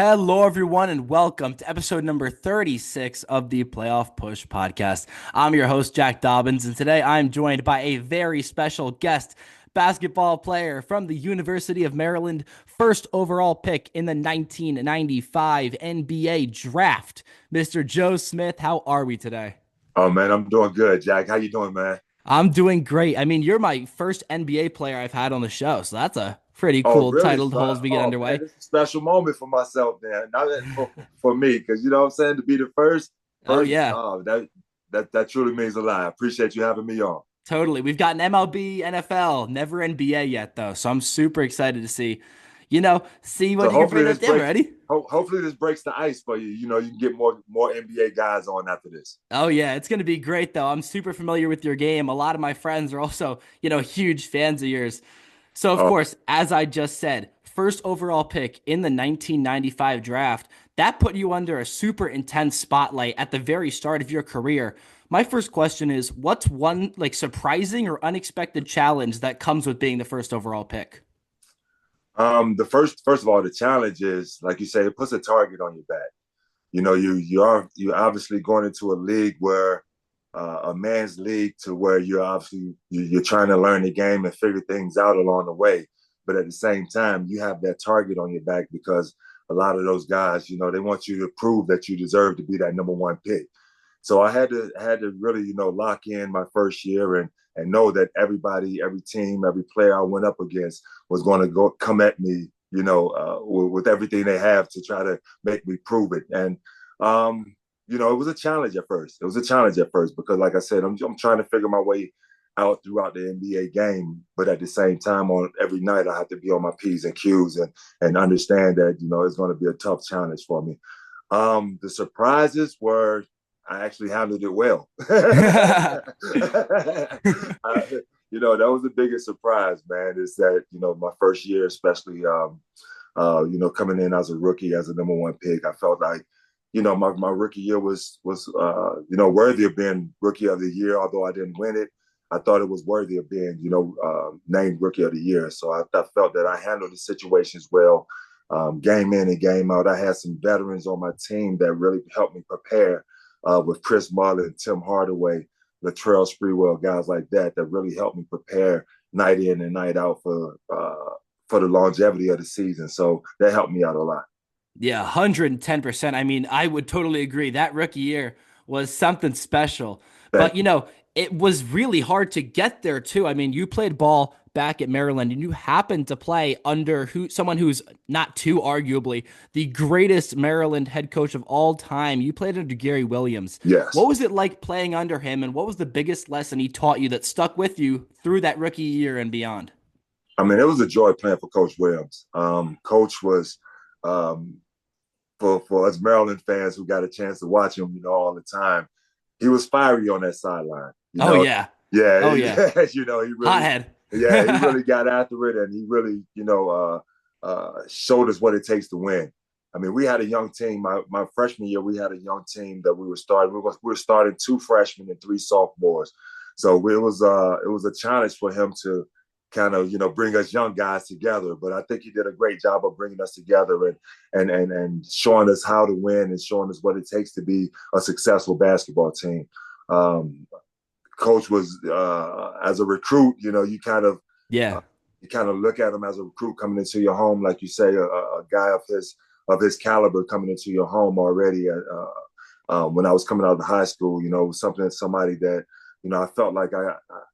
Hello, everyone, and welcome to episode number 36 of the Playoff Push podcast. I'm your host, Jack Dobbins, and today I'm joined by a very special guest, basketball player from the University of Maryland, first overall pick in the 1995 NBA draft, Mr. Joe Smith. How are we today? Oh man, I'm doing good, Jack. How you doing, man? I'm doing great. I mean, you're my first NBA player I've had on the show, so that's a pretty Oh, cool really? title to hold as we get Oh man, underway. it's a special moment for myself, man. Not that for me, because you know what I'm saying, to be the first, Oh, first. yeah. Oh, that truly means a lot. I appreciate you having me on. Totally. We've got an MLB, NFL, never NBA yet though. So I'm super excited to see So what you can hopefully bring this up. Damn, breaks. ready? Hopefully this breaks the ice for you. You know, you can get more NBA guys on after this. Oh yeah, it's gonna be great though. I'm super familiar with your game. A lot of my friends are also huge fans of yours. So of Oh, course, as I just said, first overall pick in the 1995 draft, that put you under a super intense spotlight at the very start of your career. My first question is, what's one like surprising or unexpected challenge that comes with being the first overall pick? the first of all, the challenge is like you say, it puts a target on your back. You know, you're obviously going into a league where a man's league to where you're obviously you're trying to learn the game and figure things out along the way. But at the same time, you have that target on your back because a lot of those guys, you know, they want you to prove that you deserve to be that number one pick. So I had to really, you know, lock in my first year and know that everybody, every team, every player I went up against was going to go come at me, you know, with everything they have to try to make me prove it. And you know, it was a challenge at first. It was a challenge at first because, like I said, I'm trying to figure my way out throughout the NBA game, but at the same time, on every night I have to be on my P's and Q's and understand that you know it's going to be a tough challenge for me. The surprises were I actually handled it well. You know, that was the biggest surprise, man. Is that you know my first year, especially you know coming in as a rookie as a number one pick, I felt like you know my rookie year was you know worthy of being rookie of the year. Although I didn't win it, I thought it was worthy of being you know named rookie of the year. So I felt that I handled the situations well. Game in and game out. I had some veterans on my team that really helped me prepare with Chris Mullin, Tim Hardaway, Latrell Sprewell, guys like that that really helped me prepare night in and night out for the longevity of the season. So that helped me out a lot. Yeah, 110%. I mean, I would totally agree. That rookie year was something special. But, Thank you. it was really hard to get there too. I mean, you played ball back at Maryland and you happened to play under someone who's not too arguably the greatest Maryland head coach of all time. You played under Gary Williams. What Yes. was it like playing under him and what was the biggest lesson he taught you that stuck with you through that rookie year and beyond? I mean, it was a joy playing for Coach Williams. Coach was um, for us Maryland fans who got a chance to watch him, you know, all the time. He was fiery on that sideline. You Oh know, yeah. yeah, Oh yeah. you know, Hothead. yeah, he really got after it, and he really, you know, showed us what it takes to win. I mean, we had a young team. My freshman year, we had a young team that we were starting. We were starting two freshmen and three sophomores, so it was a challenge for him to kind of you know bring us young guys together. But I think he did a great job of bringing us together and showing us how to win and showing us what it takes to be a successful basketball team. Um, Coach was as a recruit, you know, uh, Yeah. you kind of look at him as a recruit coming into your home, like you say, a guy of his caliber coming into your home already. When I was coming out of high school, you know, somebody that you know I felt like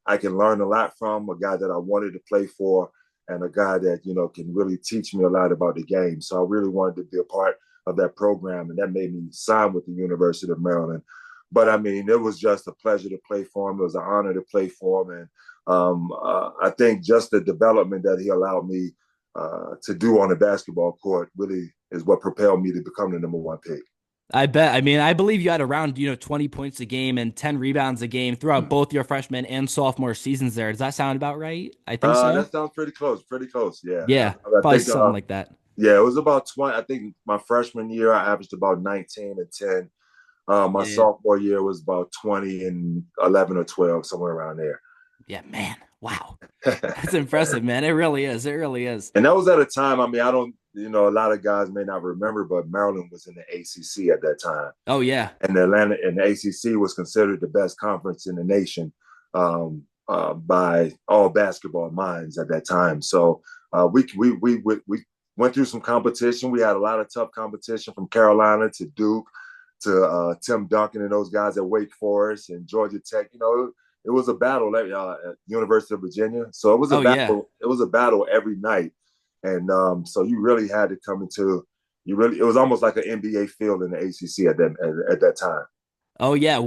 I can learn a lot from, a guy that I wanted to play for, and a guy that you know can really teach me a lot about the game. So I really wanted to be a part of that program, and that made me sign with the University of Maryland. But I mean, it was just a pleasure to play for him. It was an honor to play for him, and I think just the development that he allowed me to do on the basketball court really is what propelled me to become the number one pick. I bet. I mean, I believe you had around 20 points a game and 10 rebounds a game throughout both your freshman and sophomore seasons there. Does that sound about right? I think so. That sounds pretty close. Pretty close. Yeah, Yeah, I probably think. something like that. Yeah, it was about 20. I think my freshman year I averaged about 19 and 10. My Yeah. sophomore year was about 20 and 11 or 12, somewhere around there. Yeah, man. Wow. That's impressive, man. It really is. It really is. And that was at a time. I mean, I don't. a lot of guys may not remember, but Maryland was in the ACC at that time. Oh yeah. And the ACC was considered the best conference in the nation by all basketball minds at that time. So we went through some competition. We had a lot of tough competition from Carolina to Duke to Tim Duncan and those guys at Wake Forest and Georgia Tech. It was a battle at University of Virginia. So it was a battle. Yeah. It was a battle every night, and so you really had to come into. It was almost like an NBA field in the ACC at that time. Oh yeah,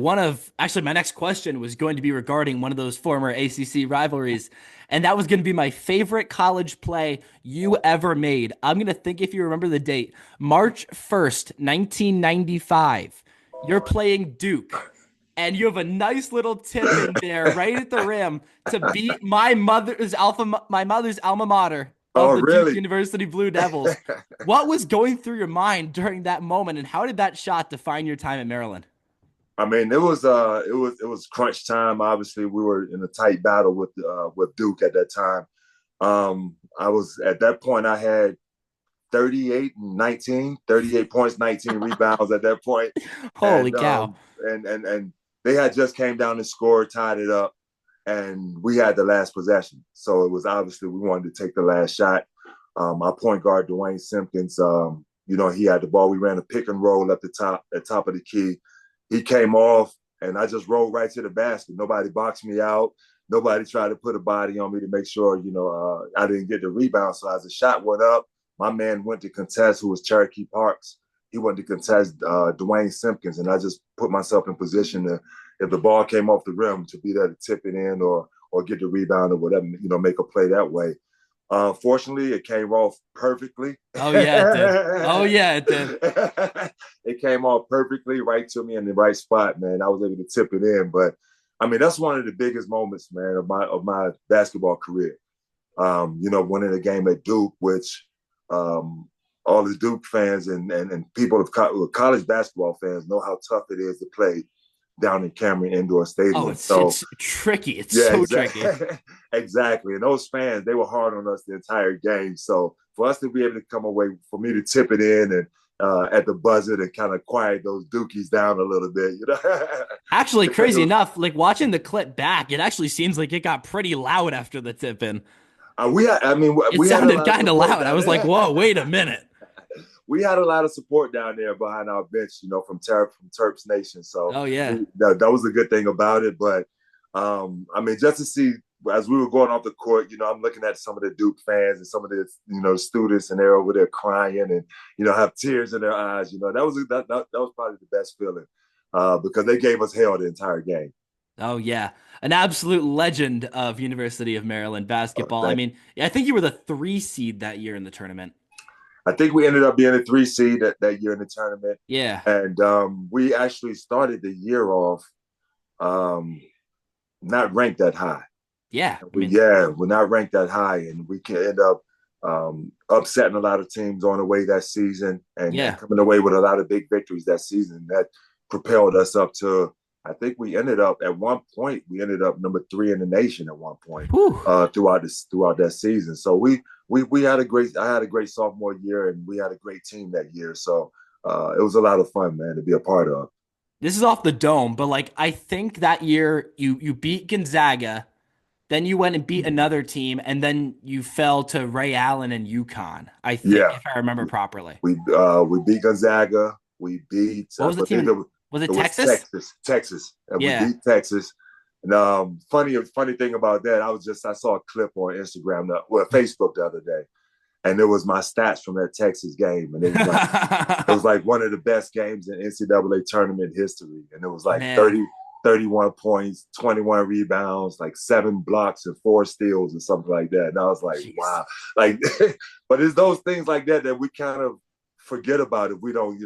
actually my next question was going to be regarding one of those former ACC rivalries, and that was going to be my favorite college play you ever made. I'm going to think if you remember the date, March 1st, 1995. You're playing Duke, and you have a nice little tip in there right at the rim to beat my mother's alma mater of the really? Duke University Blue Devils. What was going through your mind during that moment, and how did that shot define your time at Maryland? I mean, it was crunch time. Obviously, we were in a tight battle with Duke at that time. I was at that point. I had 38 points, 19 rebounds at that point. Holy cow! And they had just came down and scored, tied it up, and we had the last possession. So it was obviously we wanted to take the last shot. Our point guard Dwayne Simpkins, he had the ball. We ran a pick and roll at top of the key. He came off, and I just rolled right to the basket. Nobody boxed me out. Nobody tried to put a body on me to make sure, I didn't get the rebound. So as the shot went up, my man went to contest, who was Cherokee Parks. He went to contest Dwayne Simpkins, and I just put myself in position to, if the ball came off the rim, to be there to tip it in or get the rebound or whatever, make a play that way. Fortunately, it came off perfectly. Oh, yeah, it did. Oh, yeah, it did. It came off perfectly right to me in the right spot, man. I was able to tip it in. But, I mean, that's one of the biggest moments, man, of my basketball career. Winning a game at Duke, which all the Duke fans and people of college basketball fans know how tough it is to play down in Cameron Indoor Stadium. Oh, it's tricky. It's so tricky. Exactly. And those fans, they were hard on us the entire game. So for us to be able to come away, for me to tip it in and at the buzzer and kind of quiet those Dukies down a little bit, Actually, crazy enough, like watching the clip back, it actually seems like it got pretty loud after the tip in. It sounded kind of loud. I was like, whoa, wait a minute. We had a lot of support down there behind our bench, from Terps Nation. So oh yeah, that was a good thing about it. But just to see as we were going off the court, I'm looking at some of the Duke fans and some of the students, and they're over there crying and have tears in their eyes. That was probably the best feeling because they gave us hell the entire game. Oh yeah, an absolute legend of University of Maryland basketball. I think you were the 3 seed that year in the tournament. I think we ended up being a 3 seed that year in the tournament. Yeah. And we actually started the year off not ranked that high. Yeah. We're not ranked that high. And we can end up upsetting a lot of teams on the way that season and coming away with a lot of big victories that season. That propelled us up to, I think we ended up number 3 in the nation at one point throughout that season. So I had a great sophomore year, and we had a great team that year. So it was a lot of fun, man, to be a part of. This is off the dome, but I think that year you beat Gonzaga, then you went and beat another team, and then you fell to Ray Allen and UConn. I think, if I remember properly. We beat Gonzaga. We beat. What was the team? Was it Texas? Texas. And we beat Texas. And funny thing about that, I saw a clip on Instagram, Facebook the other day, and it was my stats from that Texas game, and it was like one of the best games in NCAA tournament history, and it was like 31 points, 21 rebounds, like 7 blocks and 4 steals and something like that. And I was like, wow, but it's those things like that we kind of forget about if we don't,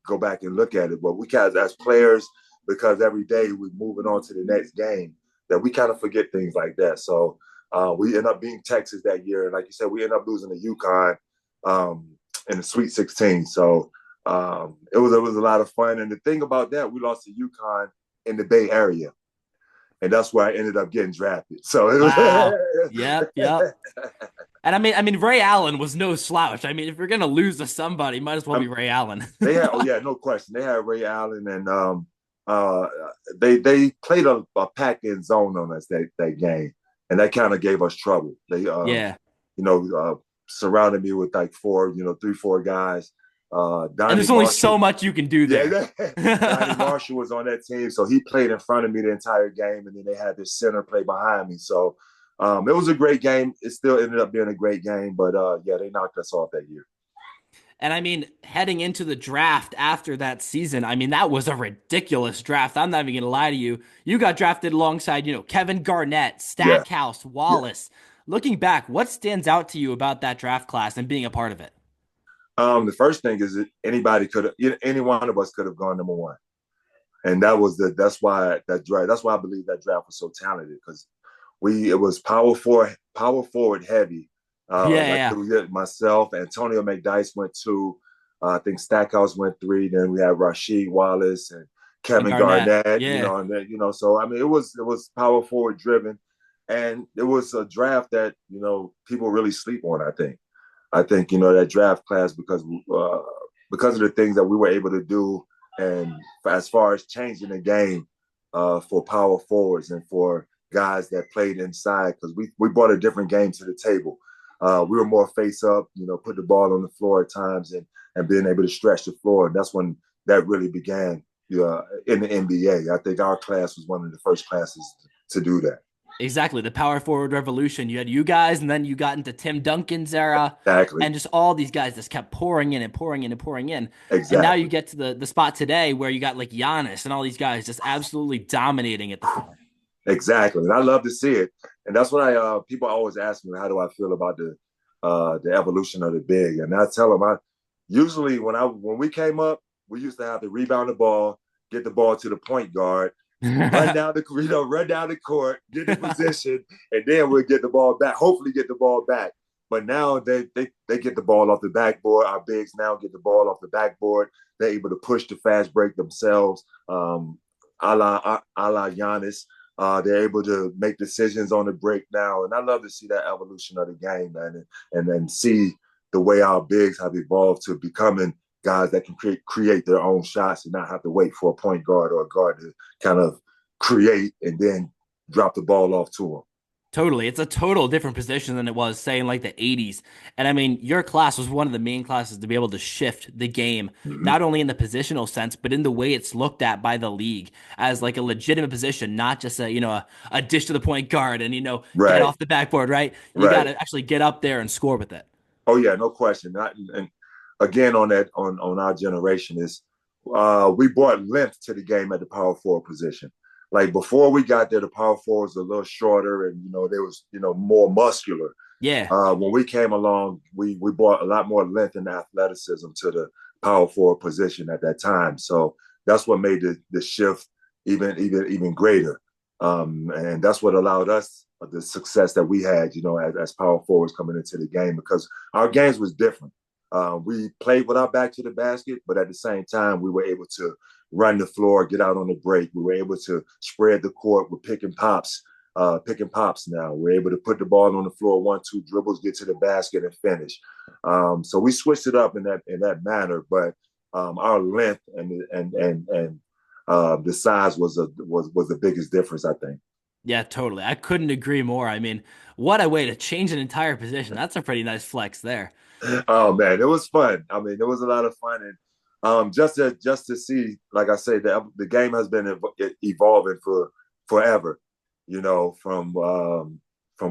go back and look at it. But we kind of, as players, because every day we're moving on to the next game, that we kind of forget things like that. So we end up beating Texas that year. And like you said, we end up losing to UConn in the Sweet 16. So it was a lot of fun. And the thing about that, we lost to UConn in the Bay Area. And that's where I ended up getting drafted. So it was Yep. And I mean, Ray Allen was no slouch. I mean, if you're gonna lose to somebody, might as well be Um, Ray Allen. they had, oh yeah, no question. They had Ray Allen, and uh, they played a pack in zone on us that game, and that kind of gave us trouble. They Yeah. you know, surrounded me with like four, 3, 4 guys. And Donnie there's only Marshall, so much you can do there. yeah, Donnie Marshall was on that team, so he played in front of me the entire game, and then they had this center play behind me. So it was a great game. It still ended up being a great game, but yeah, they knocked us off that year. And I mean, heading into the draft after that season, I mean, that was a ridiculous draft. I'm not even going to lie to you. You got drafted alongside, Kevin Garnett, Yeah, Stackhouse, yeah. Wallace. Looking back, what stands out to you about that draft class and being a part of it? The first thing is that any one of us could have gone number one, and that's why I believe that draft was so talented because it was power forward heavy. Yeah, Like yeah. myself, Antonio McDyess went 2, I think Stackhouse went 3. Then we had Rasheed Wallace and And Kevin Garnett. Garnett. Yeah. And then, so I mean it was power forward driven, and it was a draft that people really sleep on. I think that draft class because of the things that we were able to do, and as far as changing the game for power forwards and for guys that played inside, because we brought a different game to the table. We were more face up, put the ball on the floor at times and being able to stretch the floor. And that's when that really began in the NBA. I think our class was one of the first classes to do that. Exactly. The power forward revolution. You had you guys, and then you got into Tim Duncan's era, Exactly. and just all these guys just kept pouring in and pouring in and pouring in. And now you Exactly. get to the spot today where you got like Giannis and all these guys just absolutely dominating at the four. Exactly. And I love to see it. And that's what people always ask me, how do I feel about the evolution of the big? And I tell them, usually when we came up, we used to have to rebound the ball, get the ball to the point guard, run down the court, get the position, and then we'll get the ball back. Hopefully, get the ball back. But now they get the ball off the backboard. Our bigs now get the ball off the backboard. They're able to push the fast break themselves, a la Giannis. They're able to make decisions on the break now, and I love to see that evolution of the game, man, and then see the way our bigs have evolved to becoming guys that can create their own shots and not have to wait for a point guard or a guard to kind of create and then drop the ball off to them. Totally. It's a total different position than it was, say, in like the 80s. And I mean, your class was one of the main classes to be able to shift the game, Mm-hmm. not only in the positional sense, but in the way it's looked at by the league as like a legitimate position, not just a dish to the point guard and, get Right, off the backboard, right? You got right. to actually get up there and score with it. Oh yeah, no question. And again, on our generation is we brought length to the game at the power forward position. Like before we got there, the power forwards were a little shorter, and they was more muscular. Yeah. When we came along, we brought a lot more length and athleticism to the power forward position at that time. So that's what made the shift even greater, and that's what allowed us the success that we had, as power forwards coming into the game because our games was different. We played with our back to the basket, but at the same time, we were able to run the floor, get out on the break. We were able to spread the court with picking pops now. We're able to put the ball on the floor, 1, 2 dribbles, get to the basket, and finish. So we switched it up in that manner, but our length and the size was the biggest difference, I think. Yeah, totally. I couldn't agree more. I mean, what a way to change an entire position. That's a pretty nice flex there. Oh man, it was fun. I mean, it was a lot of fun, and just to see, like I say, the game has been evolving for forever. From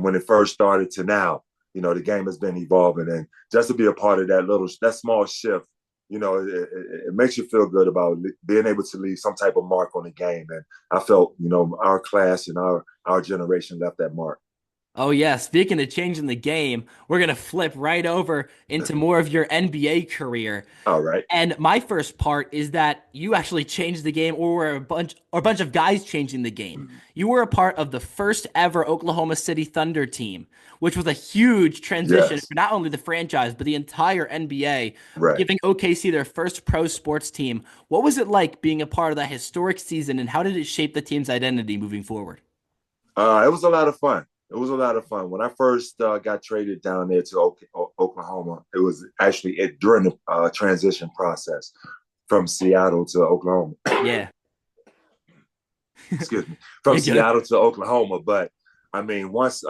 when it first started to now. The game has been evolving, and just to be a part of that small shift, it makes you feel good about being able to leave some type of mark on the game. And I felt, our class and our generation left that mark. Oh yeah, speaking of changing the game, we're gonna flip right over into more of your NBA career. All right. And my first part is that you actually changed the game, or were a bunch of guys changing the game. You were a part of the first ever Oklahoma City Thunder team, which was a huge transition Yes. for not only the franchise but the entire NBA, Right. giving OKC their first pro sports team. What was it like being a part of that historic season, and how did it shape the team's identity moving forward? It was a lot of fun. It was a lot of fun. When I first got traded down there to Oklahoma, it was actually during the transition process from Seattle to Oklahoma. Yeah. Excuse me, from You're good. Seattle to Oklahoma. But I mean, once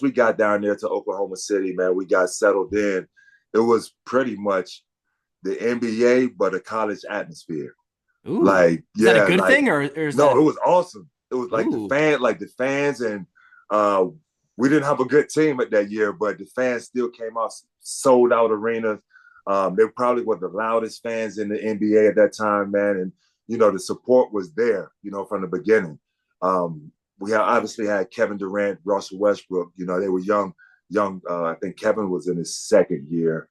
we got down there to Oklahoma City, man, we got settled in. It was pretty much the NBA, but a college atmosphere. Ooh. Like, Is that a yeah, good like thing or is no, that it was awesome. It was ooh. like the fans, and uh, we didn't have a good team at that year, but the fans still came out, sold out arenas. They probably were the loudest fans in the NBA at that time, man. And the support was there, from the beginning. We obviously had Kevin Durant, Russell Westbrook. They were young. I think Kevin was in his second year,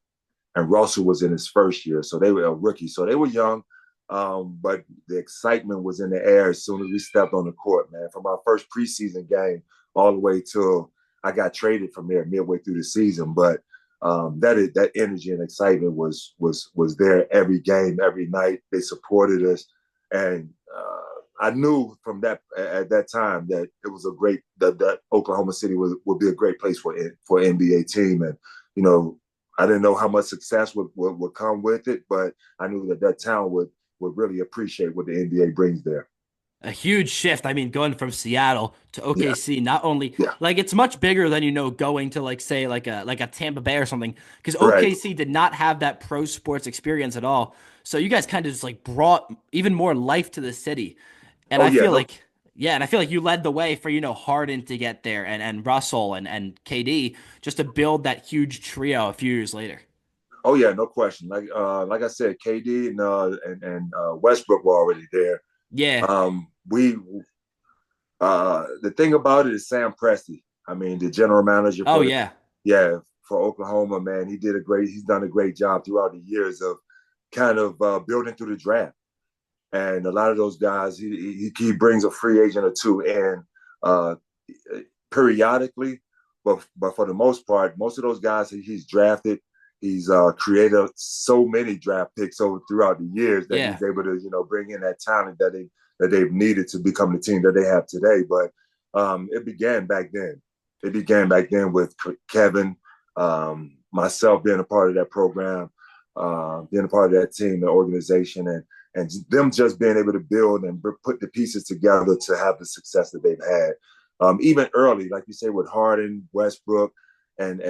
and Russell was in his first year, so they were a rookie. So they were young, but the excitement was in the air as soon as we stepped on the court, man. From our first preseason game all the way till I got traded from there midway through the season. But that energy and excitement was there every game, every night. They supported us, and I knew from that at that time that it was that Oklahoma City would be a great place for an NBA team, and you know I didn't know how much success would come with it, but I knew that town would really appreciate what the NBA brings there. A huge shift. I mean, going from Seattle to Yeah, OKC, not only yeah, like it's much bigger than going to like say like a Tampa Bay or something, because right. OKC did not have that pro sports experience at all. So you guys kind of just like brought even more life to the city. And Oh I yeah, feel no. like yeah, and I feel like you led the way for Harden to get there and Russell and KD just to build that huge trio a few years later. Oh yeah, no question. Like I said, KD and Westbrook were already there. Yeah. We The thing about it is Sam Presti. I mean, the general manager Oh yeah. for Oklahoma, man, he's done a great job throughout the years of kind of building through the draft. And a lot of those guys, he brings a free agent or two in uh, periodically, but for the most part, most of those guys he's drafted, he's created so many draft picks over throughout the years that Yeah. he's able to bring in that talent that they've needed to become the team that they have today. But it began back then. It began back then with Kevin, myself being a part of that program, being a part of that team, the organization, and them just being able to build and put the pieces together to have the success that they've had. Even early, like you say, with Harden, Westbrook, and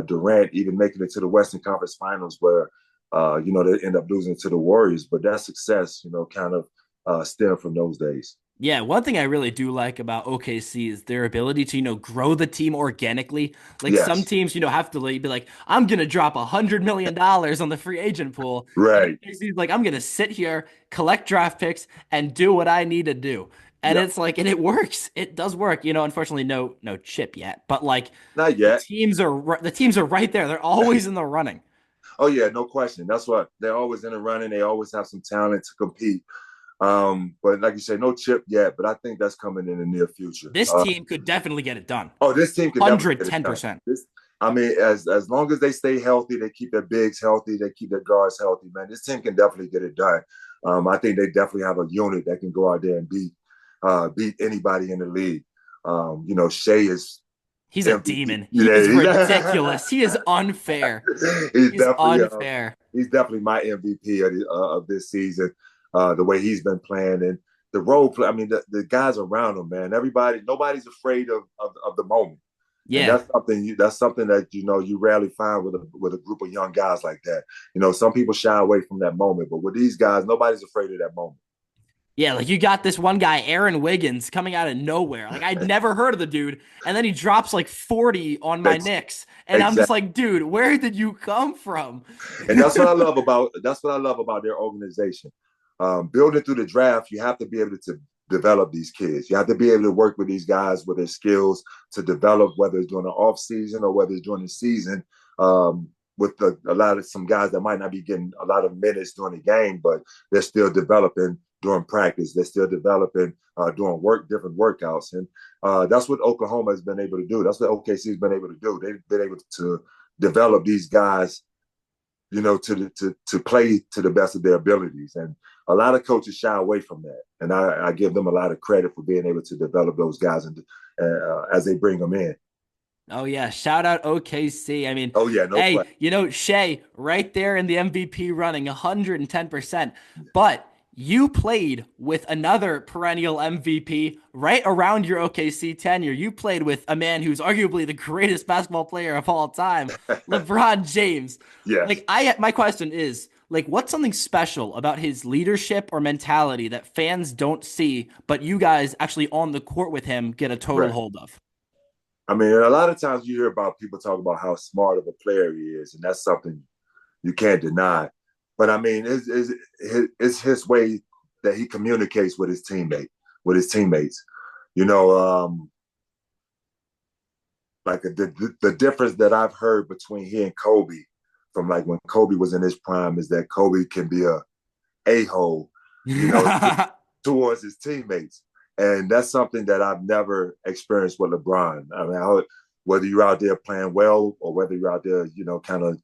Durant, even making it to the Western Conference Finals, where they end up losing to the Warriors. But that success, kind of stemmed from those days. Yeah, one thing I really do like about OKC is their ability to, grow the team organically. Like some Yes, teams, have to like, be like, I'm gonna drop $100 million on the free agent pool. And right. OKC's like, I'm gonna sit here, collect draft picks, and do what I need to do. And Yeah, it's like, and it works. It does work. Unfortunately, no chip yet. But like not yet. the teams are right there. They're always in the running. Oh yeah, no question. That's what they're always in the running. They always have some talent to compete. But like you say, no chip yet. But I think that's coming in the near future. This team could definitely get it done. This team could definitely get it done. 110%. I mean, as long as they stay healthy, they keep their bigs healthy, they keep their guards healthy, man. This team can definitely get it done. I think they definitely have a unit that can go out there and beat anybody in the league. Shea is He's a MVP. demon. He is ridiculous. He is unfair. he's He's definitely unfair. he's definitely my MVP of this season. The way he's been playing and the role play. I mean, the guys around him, man. Nobody's afraid of the moment, and Yeah. that's something that you rarely find with a group of young guys like that. Some people shy away from that moment, but with these guys, nobody's afraid of that moment. Yeah, like you got this one guy, Aaron Wiggins, coming out of nowhere. Like I'd never heard of the dude, and then he drops like 40 on my Knicks, and I'm just Exactly. like, dude, where did you come from? And that's what I love about their organization. Building through the draft, you have to be able to develop these kids. You have to be able to work with these guys with their skills to develop, whether it's during the off season or whether it's during the season. With a lot of some guys that might not be getting a lot of minutes during the game, but they're still developing during practice. They're still developing doing different workouts, and that's what Oklahoma has been able to do. That's what OKC has been able to do. They've been able to develop these guys to play to the best of their abilities. And a lot of coaches shy away from that. And I give them a lot of credit for being able to develop those guys and as they bring them in. Oh yeah, shout out OKC. I mean, Oh yeah, no hey, question. Shea right there in the MVP running, 110%. But you played with another perennial MVP right around your OKC tenure. You played with a man who's arguably the greatest basketball player of all time, LeBron James. Yes. My question is, what's something special about his leadership or mentality that fans don't see, but you guys actually on the court with him get a total Right. hold of? I mean, a lot of times you hear about people talk about how smart of a player he is, and that's something you can't deny. But I mean, it's his way that he communicates with his teammates. You know, like the difference that I've heard between he and Kobe, from like when Kobe was in his prime, is that Kobe can be a hole, you know, towards his teammates. And that's something that I've never experienced with LeBron. I mean, whether you're out there playing well or whether you're out there, kind of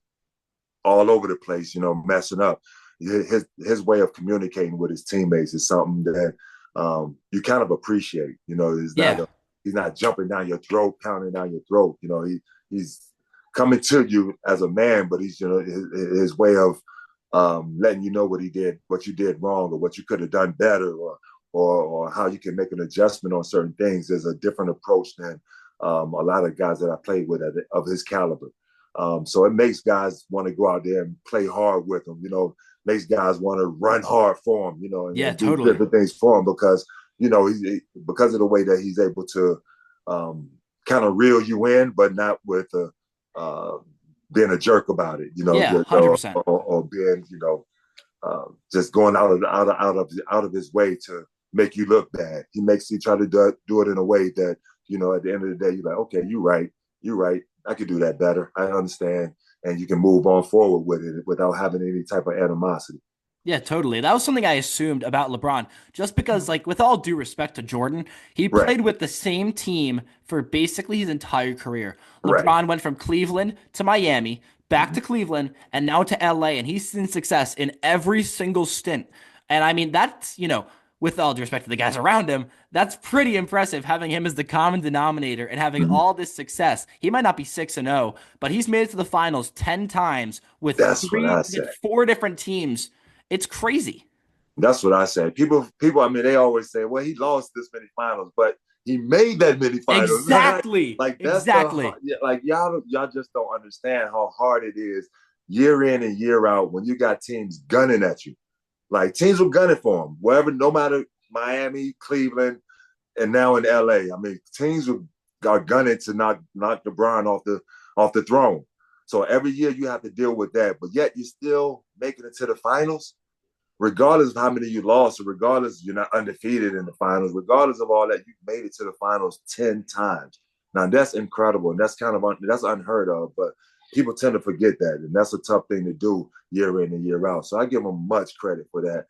all over the place, messing up, his way of communicating with his teammates is something that you kind of appreciate. Yeah. He's not jumping down your throat, pounding down your throat. He's coming to you as a man, but he's his way of letting you know what you did wrong, or what you could have done better, or how you can make an adjustment on certain things. There's a different approach than a lot of guys that I played with of his caliber. So it makes guys want to go out there and play hard with him. Makes guys want to run hard for him. Yeah, And do totally. different things for him because because of the way that he's able to kind of reel you in, but not with being a jerk about it. Yeah, 100%. Or being just going out of his way to make you look bad. He try to do it in a way that at the end of the day you're like, okay, you're right. I could do that better. I understand, and you can move on forward with it without having any type of animosity. Yeah, totally. That was something I assumed about LeBron, just because, with all due respect to Jordan, he Right, played with the same team for basically his entire career. right. LeBron went from Cleveland to Miami, back to Mm-hmm. Cleveland, and now to LA, and he's seen success in every single stint. And I mean, that's, with all due respect to the guys around him, that's pretty impressive having him as the common denominator and having Mm-hmm. all this success. He might not be 6-0, but he's made it to the finals 10 times That's what I with say. four different teams. It's crazy. That's what I say. People. I mean, they always say, "Well, he lost this many finals, but he made that many finals." Exactly. Like that's Exactly. like y'all just don't understand how hard it is year in and year out when you got teams gunning at you. Like teams were gunning for him, wherever, no matter Miami, Cleveland, and now in LA. I mean, teams are gunning to knock LeBron off the throne. So every year you have to deal with that, but yet you're still making it to the finals regardless of how many you lost, or regardless you're not undefeated in the finals, regardless of all that, you made it to the finals 10 times. Now that's incredible, and that's that's unheard of, but people tend to forget that, and that's a tough thing to do year in and year out. So I give them much credit for that.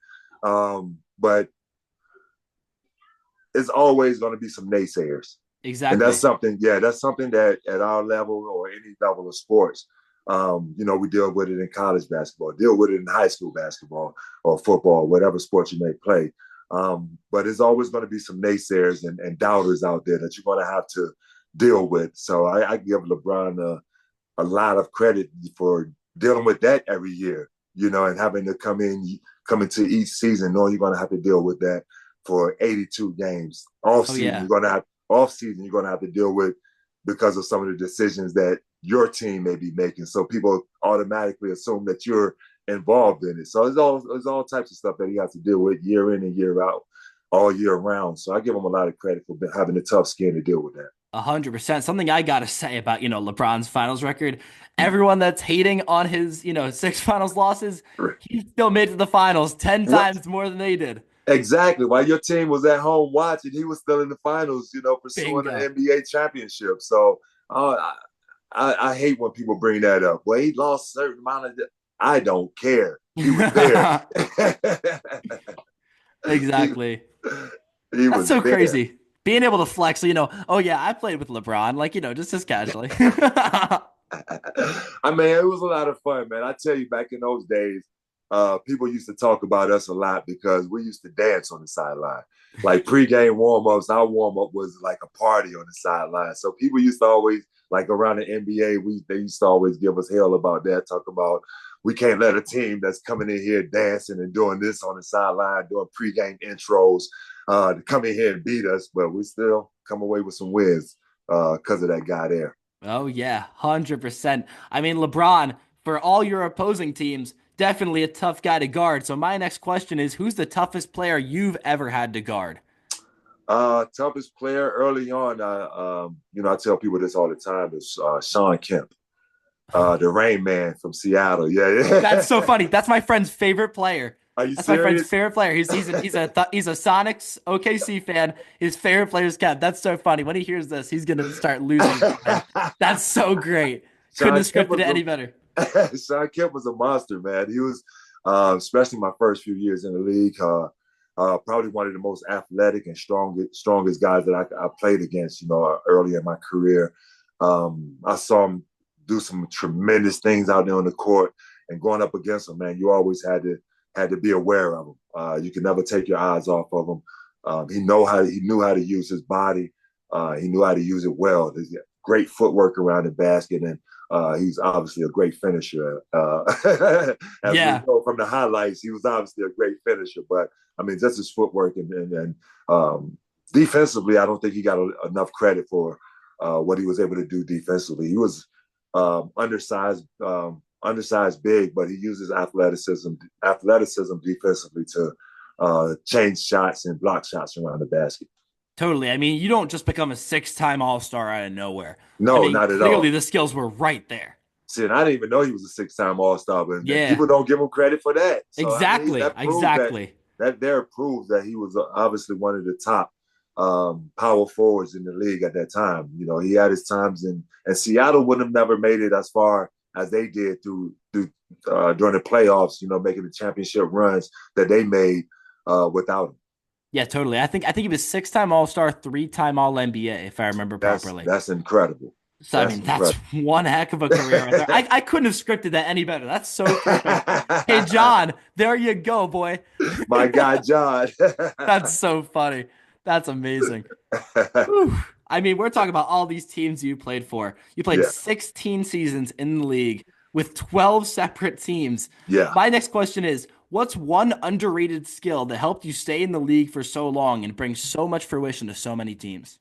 But it's always going to be some naysayers. And Exactly. that's something that at our level or any level of sports, we deal with it in college basketball, deal with it in high school basketball or football, whatever sport you may play. But there's always going to be some naysayers and doubters out there that you're going to have to deal with. So I give LeBron a lot of credit for dealing with that every year, and having to come into each season knowing you're going to have to deal with that for 82 games. Oh yeah. Off season you're going to have to deal with because of some of the decisions that your team may be making. So people automatically assume that you're involved in it. So there's all types of stuff that he has to deal with year in and year out, all year round. So I give him a lot of credit for having a tough skin to deal with that. 100%. Something I gotta say about, LeBron's finals record. Everyone that's hating on his, six finals losses, he still made it to the finals 10 Right. times more than they did. Exactly. While your team was at home watching, he was still in the finals, pursuing an Bingo. NBA championship. So I hate when people bring that up. Well, he lost a certain amount of. I don't care. He was there. he, Exactly. he That's was so there. crazy. Being able to flex, oh yeah, I played with LeBron, just as casually. I mean, it was a lot of fun, man. I tell you, back in those days, people used to talk about us a lot because we used to dance on the sideline. Like pregame warm-ups, our warm-up was like a party on the sideline. So people used to always, like around the NBA, they used to always give us hell about that, talk about we can't let a team that's coming in here dancing and doing this on the sideline, doing pregame intros, to come in here and beat us, but we still come away with some wins because of that guy there. Oh yeah, 100%. I mean, LeBron, for all your opposing teams, definitely a tough guy to guard. So my next question is, who's the toughest player you've ever had to guard? Toughest player early on, I tell people this all the time, is Shawn Kemp, the Rain Man from Seattle. Yeah, That's so yeah. funny. That's my friend's favorite player. Are you That's my friend's serious? favorite player. He's a Sonics OKC fan. His favorite player is Kev. That's so funny. When he hears this, he's gonna start losing his mind. That's so great. Couldn't Shawn have Kemp scripted it was any better. Shawn Kemp was a monster, man. He was, especially my first few years in the league, probably one of the most athletic and strongest guys that I played against. Early in my career, I saw him do some tremendous things out there on the court, and going up against him, man, you always had to be aware of him. You could never take your eyes off of him. He knew how to use his body. He knew how to use it well. There's great footwork around the basket, and he's obviously a great finisher. As we Yeah, know from the highlights, he was obviously a great finisher. But I mean, just his footwork and defensively, I don't think he got enough credit for what he was able to do defensively. He was undersized big, but he uses athleticism defensively to change shots and block shots around the basket. totally. I mean, you don't just become a six-time All-Star out of nowhere. I No, mean, not at clearly all. the skills were right there. See, and I didn't even know he was a six-time All-Star, but Yeah, people don't give him credit for that. So I mean, exactly, that proves that exactly. that there proves that he was obviously one of the top power forwards in the league at that time. He had his times and Seattle would have never made it as far as they did during the playoffs. Making the championship runs that they made without him. Yeah, totally. I think he was six-time All-Star, three-time All-NBA, if I remember That's properly. that's incredible. So I That's mean, that's incredible. one heck of a career right there. I couldn't have scripted that any better. That's so perfect. Hey John, there you go, boy. My guy John. That's so funny. That's amazing. Whew. I mean, we're talking about all these teams you played for. You played Yeah, 16 seasons in the league with 12 separate teams. yeah. My next question is, what's one underrated skill that helped you stay in the league for so long and bring so much fruition to so many teams?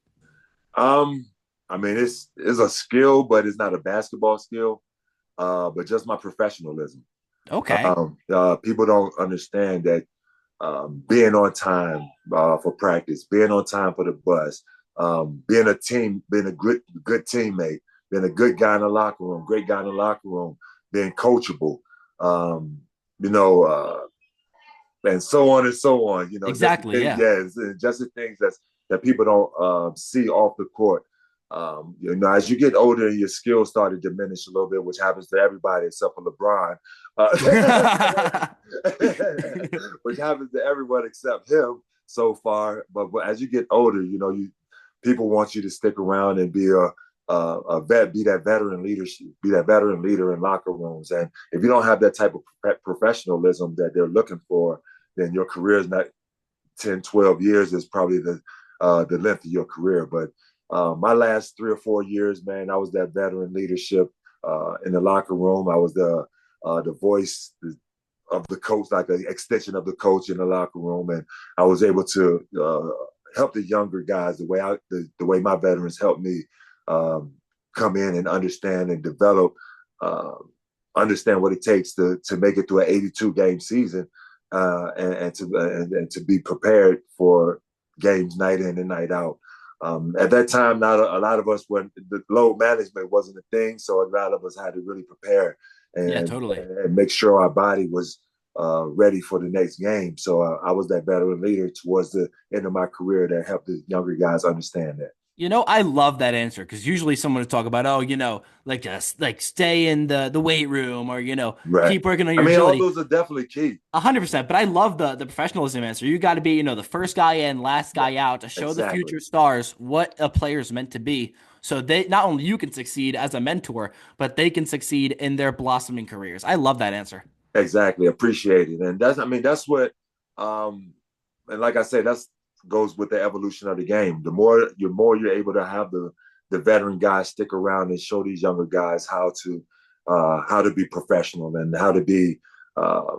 Um, I mean, it's a skill, but it's not a basketball skill. But just my professionalism. Okay. People don't understand that being on time for practice, being on time for the bus, being a good teammate, being a good guy in the locker room, great guy in the locker room, being coachable, um, you know, and so on and so on. Just the Exactly, things, yeah. yeah, just the things that people don't see off the court. As you get older, your skills start to diminish a little bit, which happens to everybody except for LeBron, which happens to everyone except him so far. But as you get older, people want you to stick around and be a vet, be that veteran leadership, be that veteran leader in locker rooms. And if you don't have that type of professionalism that they're looking for, then your career is not 10, 12 years is probably the length of your career. But my last 3 or 4 years, man, I was that veteran leadership in the locker room. I was the voice of the coach, like an extension of the coach in the locker room, and I was able to help the younger guys the way my veterans helped me come in and understand and develop, uh, understand what it takes to make it through an 82 game season, and to be prepared for games night in and night out. At that time, not a lot of us were the load management wasn't a thing, so a lot of us had to really prepare Yeah, and totally. and make sure our body was ready for the next game. So I was that veteran leader towards the end of my career that helped the younger guys understand that. I love that answer because usually someone would talk about, oh, like just like stay in the weight room or, Right. keep working on I your mean, all agility. those are definitely key. 100%. But I love the professionalism answer. You got to be, the first guy in, last Yeah, guy out to show the exactly. future stars what a player's meant to be. So they not only you can succeed as a mentor, but they can succeed in their blossoming careers. I love that answer. Exactly. Appreciate it. And that's, I mean, that's what, um, and like I said, that's goes with the evolution of the game. The more you're able to have the veteran guys stick around and show these younger guys how to be professional and how to be uh,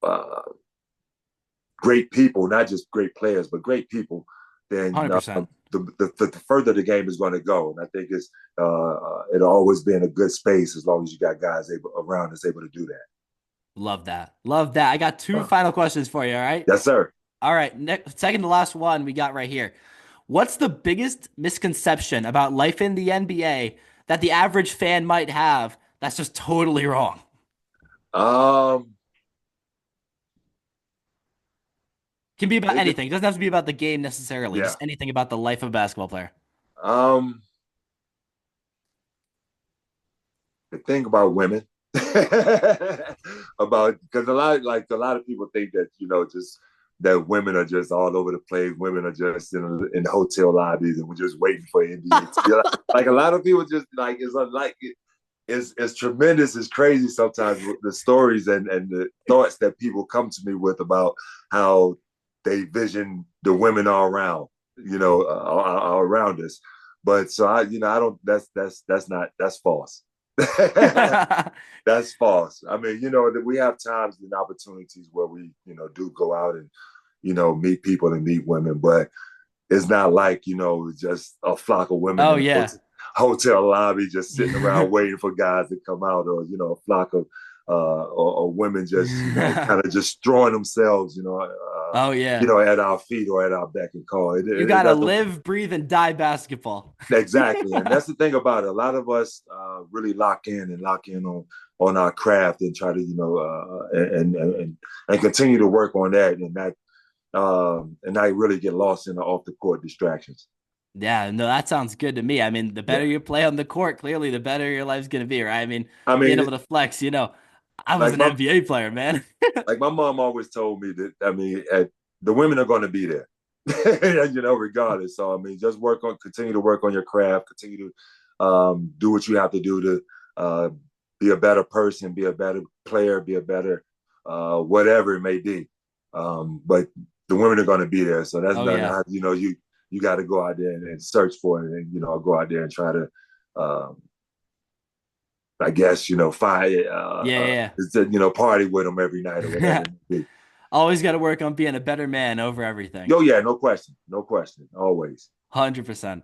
uh, great people, not just great players, but great people, then 100%. the further the game is going to go. And I think it'll always be in a good space as long as you got guys able around that's able to do that. Love that. Love that. I got two final questions for you. All right. Yes, sir. All right. Next, second to last one we got right here. What's the biggest misconception about life in the NBA that the average fan might have that's just totally wrong? Um, Can be about biggest, anything. It doesn't have to be about the game necessarily. yeah. Just anything about the life of a basketball player. Um, the thing about women, about because a lot of people think that just that women are just all over the place. Women are just in hotel lobbies and we're just waiting for NBA to be like a lot of people just like it's unlike it. Is tremendous. It's crazy sometimes with the stories and the thoughts that people come to me with about how they vision the women all around, all around us. But so I don't. That's not. That's false. That's false. I mean, that we have times and opportunities where we, do go out and, meet people and meet women, but it's not like, just a flock of women Oh in a yeah. hotel lobby just sitting around waiting for guys to come out, or, a flock of or women just, kind of just throwing themselves, Oh yeah. at our feet or at our beck and call. You It gotta doesn't. live, breathe, and die basketball. Exactly, and that's the thing about it. A lot of us really lock in on our craft and try to and continue to work on that and not really get lost in the off the court distractions. Yeah, no, that sounds good to me. I mean, the better Yeah, you play on the court, clearly the better your life's gonna be, right? I mean, I being mein able to flex, I was like an my NBA player, man. like my mom always told me that the women are going to be there, regardless. So I mean, just continue to work on your craft, continue to do what you have to do to uh, be a better person, be a better player, be a better whatever it may be. But the women are going to be there, so that's Oh not yeah. you got to go out there and search for it, and go out there and try to. I guess find Yeah, party with them every night or whatever yeah. it may be. Always got to work on being a better man over everything. Yo, yeah, no question. No question. Always. 100%.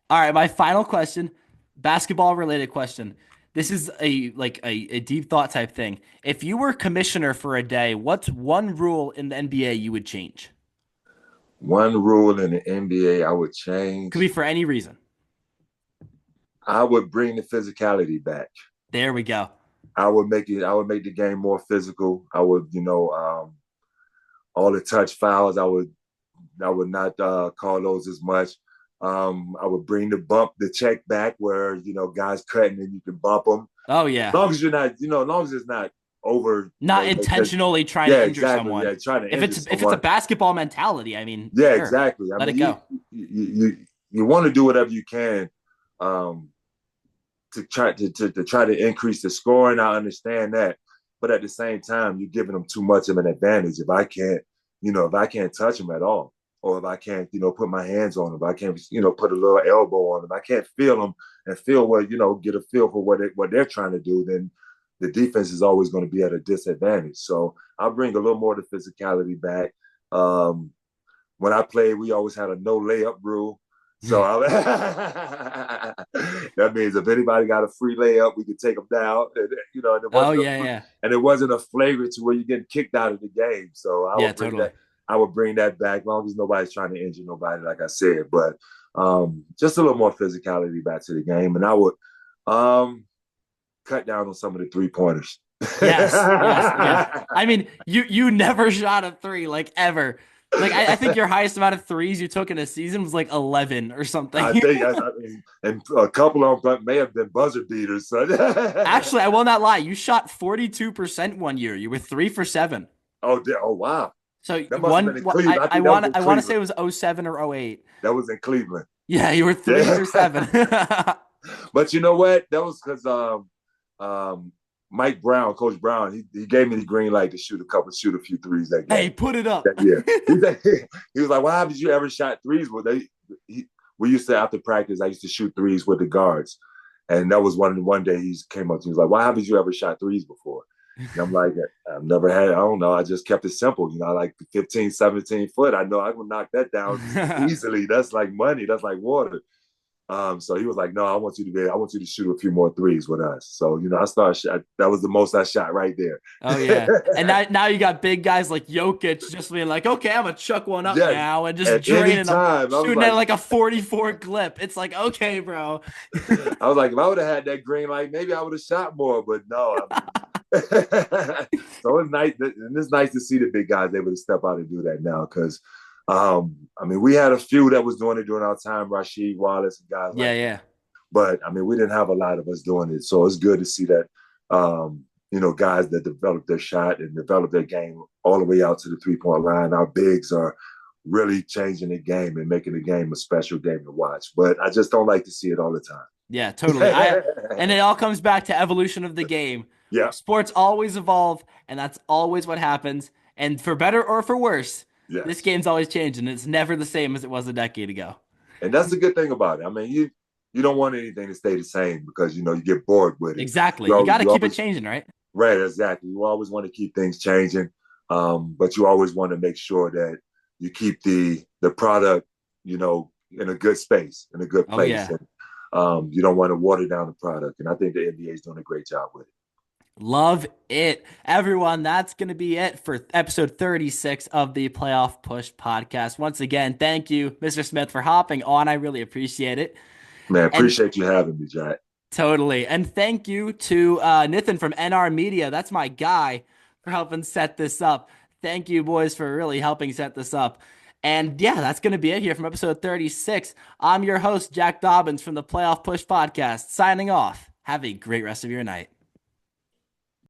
All right, my final question, basketball related question. This is a deep thought type thing. If you were commissioner for a day, what's one rule in the NBA you would change? One rule in the NBA I would Could be change. for any reason. I would bring the physicality back. There we go. I would make the game more physical. I would, all the touch fouls, I would not call those as much. I would bring the check back where, guys cutting and you can bump them. Oh yeah. As long as you're not, as long as it's not over, Not intentionally trying to yeah, injure exactly. someone. Yeah, trying to If injure it's a someone. basketball mentality, I mean, Yeah, sure, exactly. I let it mean, go. you want to do whatever you can um, to try to increase the scoring. I understand that, but at the same time, you're giving them too much of an advantage. If I can't touch them at all, or if I can't, put my hands on them, if I can't, put a little elbow on them, I can't feel them and feel get a feel for what they're trying to do, then the defense is always going to be at a disadvantage. So I'll bring a little more of the physicality back. Um, when I played, we always had a no layup rule. So that means if anybody got a free layup, we could take them down. And Oh yeah, yeah. it wasn't a flagrant to where you're getting kicked out of the game. So Yeah, totally. I would bring that back, as long as nobody's trying to injure nobody, like I said. But just a little more physicality back to the game, and I would cut down on some of the 3 pointers. Yes, yes, yes. I mean, you never shot a three like ever. Like I think your highest amount of threes you took in a season was like 11 or I something. think, and a couple of them may have been buzzer beaters. So. Actually, I will not lie. You shot 42% one year. You were 3 for 7. Oh, wow. So That must have been in Cleveland. I I think that was want in I want to say Cleveland. it was '07 or '08. That was in Cleveland. Yeah, you were three Yeah. for seven. But you know what? That was because Mike Brown, Coach Brown, he gave me the green light to shoot a few threes that Hey, game. put it up. That year. He was like, "Why haven't you ever shot threes?" Well, we used to after practice, I used to shoot threes with the guards. And that was one day he came up to me, he was like, "Why haven't you ever shot threes before?" And I'm like, "I've never had it. I don't know. I just kept it simple. I like 15, 17 foot. I know I can knock that down easily. That's like money. That's like water." So he was like, "No, I want you to shoot a few more threes with us." So, I started shot. That was the most I shot right there. Oh yeah. And now you got big guys like Jokic just being like, okay, I'm gonna chuck one up Yes. now and just At any draining them, time. I was shooting at like, like a 44 clip. It's like, okay, bro. I was like, if I would have had that green light, maybe I would have shot more, but no. So it's nice, and it's nice to see the big guys able to step out and do that now. Because, we had a few that was doing it during our time, Rasheed Wallace and guys Yeah, like that. yeah. But we didn't have a lot of us doing it, so it's good to see that. Guys that develop their shot and develop their game all the way out to the 3-point line. Our bigs are really changing the game and making the game a special game to watch. But I just don't like to see it all the time. Yeah, totally. And it all comes back to evolution of the game. Yeah. Sports always evolve, and that's always what happens. And for better or for worse, this Yes. game's always changing. It's never the same as it was a decade ago. And that's the good thing about it. You don't want anything to stay the same because you get bored with it. Exactly. You got to keep it changing, right? Right, exactly. You always want to keep things changing, but you always want to make sure that you keep the product, in a good space, in a good place. Oh, yeah. And, you don't want to water down the product. And I think the NBA is doing a great job with it. Love it. Everyone, that's going to be it for episode 36 of the Playoff Push podcast. Once again, thank you, Mr. Smith, for hopping on. I really appreciate it. Man, And appreciate you having me, Jack. totally. And thank you to Nathan from NR Media. That's my guy for helping set this up. Thank you, boys, for really helping set this up. And yeah, that's going to be it here from episode 36. I'm your host, Jack Dobbins from the Playoff Push podcast, signing off. Have a great rest of your night.